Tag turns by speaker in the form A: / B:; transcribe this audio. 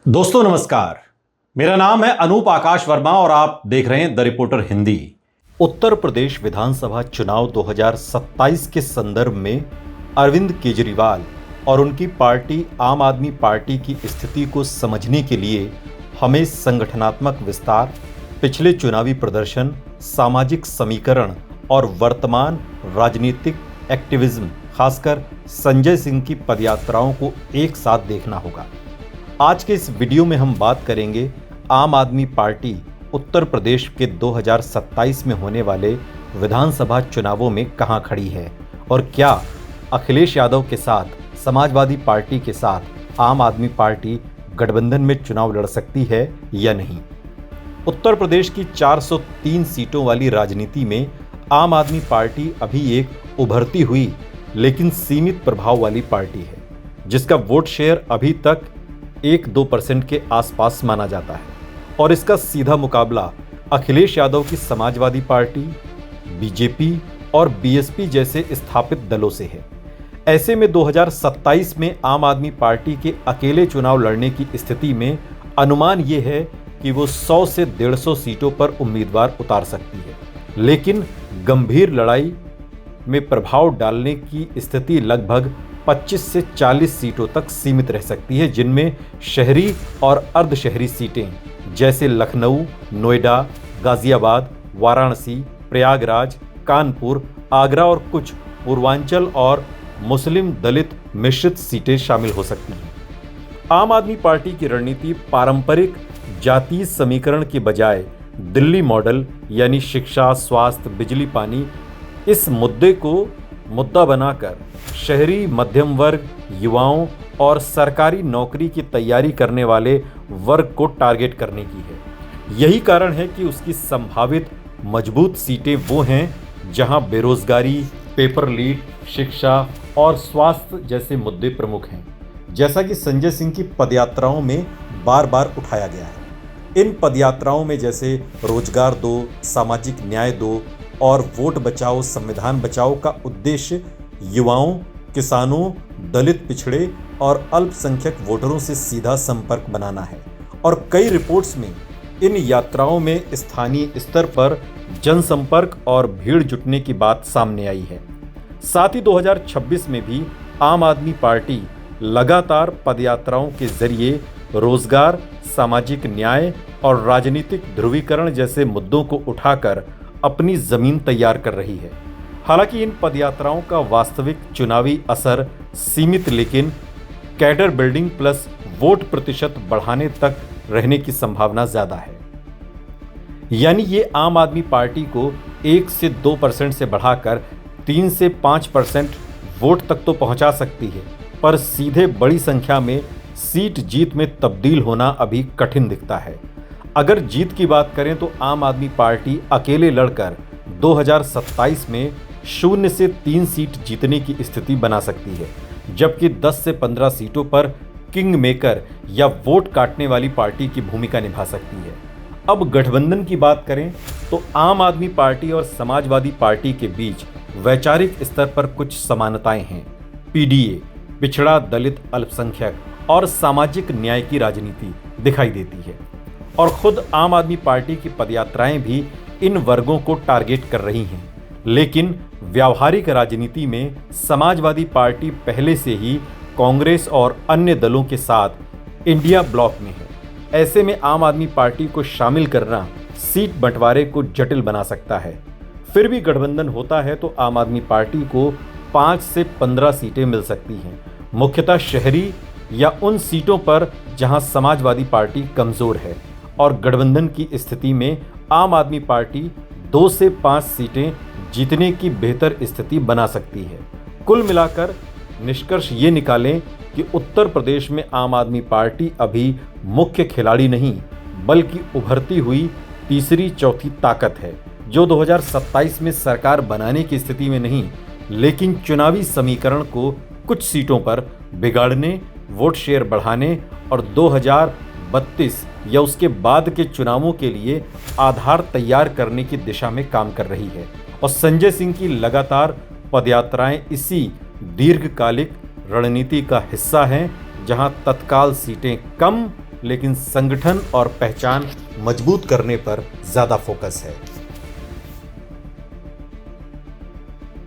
A: दोस्तों नमस्कार। मेरा नाम है अनूप आकाश वर्मा और आप देख रहे हैं द रिपोर्टर हिंदी। उत्तर प्रदेश विधानसभा चुनाव 2027 के संदर्भ में अरविंद केजरीवाल और उनकी पार्टी आम आदमी पार्टी की स्थिति को समझने के लिए हमें संगठनात्मक विस्तार, पिछले चुनावी प्रदर्शन, सामाजिक समीकरण और वर्तमान राजनीतिक एक्टिविज्म, खासकर संजय सिंह की पदयात्राओं को एक साथ देखना होगा। आज के इस वीडियो में हम बात करेंगे आम आदमी पार्टी उत्तर प्रदेश के 2027 में होने वाले विधानसभा चुनावों में कहां खड़ी है और क्या अखिलेश यादव के साथ समाजवादी पार्टी के साथ आम आदमी पार्टी गठबंधन में चुनाव लड़ सकती है या नहीं। उत्तर प्रदेश की 403 सीटों वाली राजनीति में आम आदमी पार्टी अभी एक उभरती हुई लेकिन सीमित प्रभाव वाली पार्टी है, जिसका वोट शेयर अभी तक 1-2% के आसपास माना जाता है और इसका सीधा मुकाबला अखिलेश यादव की समाजवादी पार्टी, बीजेपी और बीएसपी जैसे स्थापित दलों से है। ऐसे में 2027 में आम आदमी पार्टी के अकेले चुनाव लड़ने की स्थिति में अनुमान यह है कि वो 100 से 150 सीटों पर उम्मीदवार उतार सकती है, लेकिन गंभीर लड़ाई में प्रभाव डालने की स्थिति लगभग 25 से 40 सीटों तक सीमित रह सकती है, जिनमें शहरी और अर्धशहरी सीटें जैसे लखनऊ, नोएडा, गाजियाबाद, वाराणसी, प्रयागराज, कानपुर, आगरा और कुछ पूर्वांचल और मुस्लिम दलित मिश्रित सीटें शामिल हो सकती हैं। आम आदमी पार्टी की रणनीति पारंपरिक जातीय समीकरण के बजाय दिल्ली मॉडल यानी शिक्षा, स्वास्थ्य, बिजली, पानी इस मुद्दे को मुद्दा बनाकर शहरी मध्यम वर्ग, युवाओं और सरकारी नौकरी की तैयारी करने वाले वर्ग को टारगेट करने की है। यही कारण है कि उसकी संभावित मजबूत सीटें वो हैं जहां बेरोजगारी, पेपर लीक, शिक्षा और स्वास्थ्य जैसे मुद्दे प्रमुख हैं, जैसा कि संजय सिंह की पदयात्राओं में बार बार उठाया गया है। इन पदयात्राओं में जैसे रोजगार दो, सामाजिक न्याय दो और वोट बचाओ, संविधान बचाओ का उद्देश्य युवाओं, किसानों, दलित पिछड़े और अल्पसंख्यक वोटरों से सीधा संपर्क बनाना है। और कई रिपोर्ट्स में इन यात्राओं में स्थानीय स्तर पर जनसंपर्क और भीड़ जुटने की बात सामने आई है। साथ ही 2026 में भी आम आदमी पार्टी लगातार पदयात्राओं के जरिए रोजगार, सामाजिक न्याय और राजनीतिक ध्रुवीकरण जैसे मुद्दों को उठाकर अपनी जमीन तैयार कर रही है। हालांकि इन पदयात्राओं का वास्तविक चुनावी असर सीमित, लेकिन कैडर बिल्डिंग प्लस वोट प्रतिशत बढ़ाने तक रहने की संभावना ज्यादा है। यानी ये आम आदमी पार्टी को 1 से 2% से बढ़ाकर 3 से 5% वोट तक तो पहुंचा सकती है, पर सीधे बड़ी संख्या में सीट जीत में तब्दील होना अभी कठिन दिखता है। अगर जीत की बात करें तो आम आदमी पार्टी अकेले लड़कर 2027 में 0 से 3 सीट जीतने की स्थिति बना सकती है, जबकि 10 से 15 सीटों पर किंग मेकर या वोट काटने वाली पार्टी की भूमिका निभा सकती है। अब गठबंधन की बात करें तो आम आदमी पार्टी और समाजवादी पार्टी के बीच वैचारिक स्तर पर कुछ समानताएं हैं। पीडीए, पिछड़ा, दलित, अल्पसंख्यक और सामाजिक न्याय की राजनीति दिखाई देती है और खुद आम आदमी पार्टी की पदयात्राएं भी इन वर्गों को टारगेट कर रही हैं। लेकिन व्यावहारिक राजनीति में समाजवादी पार्टी पहले से ही कांग्रेस और अन्य दलों के साथ इंडिया ब्लॉक में है। ऐसे में आम आदमी पार्टी को शामिल करना सीट बंटवारे को जटिल बना सकता है। फिर भी गठबंधन होता है तो आम आदमी पार्टी को 5 से 15 सीटें मिल सकती हैं, मुख्यतः शहरी या उन सीटों पर जहां समाजवादी पार्टी कमजोर है। और गठबंधन की स्थिति में आम आदमी पार्टी 2 से 5 सीटें जीतने की बेहतर स्थिति बना सकती है। कुल मिलाकर निष्कर्ष ये निकालें कि उत्तर प्रदेश में आम आदमी पार्टी अभी मुख्य खिलाड़ी नहीं, बल्कि उभरती हुई तीसरी चौथी ताकत है, जो 2027 में सरकार बनाने की स्थिति में नहीं, लेकिन चुनावी समीकरण को कुछ सीटों पर बिगाड़ने, वोट शेयर बढ़ाने और 2032 या उसके बाद के चुनावों के लिए आधार तैयार करने की दिशा में काम कर रही है। और संजय सिंह की लगातार पदयात्राएं इसी दीर्घकालिक रणनीति का हिस्सा हैं, जहां तत्काल सीटें कम लेकिन संगठन और पहचान मजबूत करने पर ज्यादा फोकस है।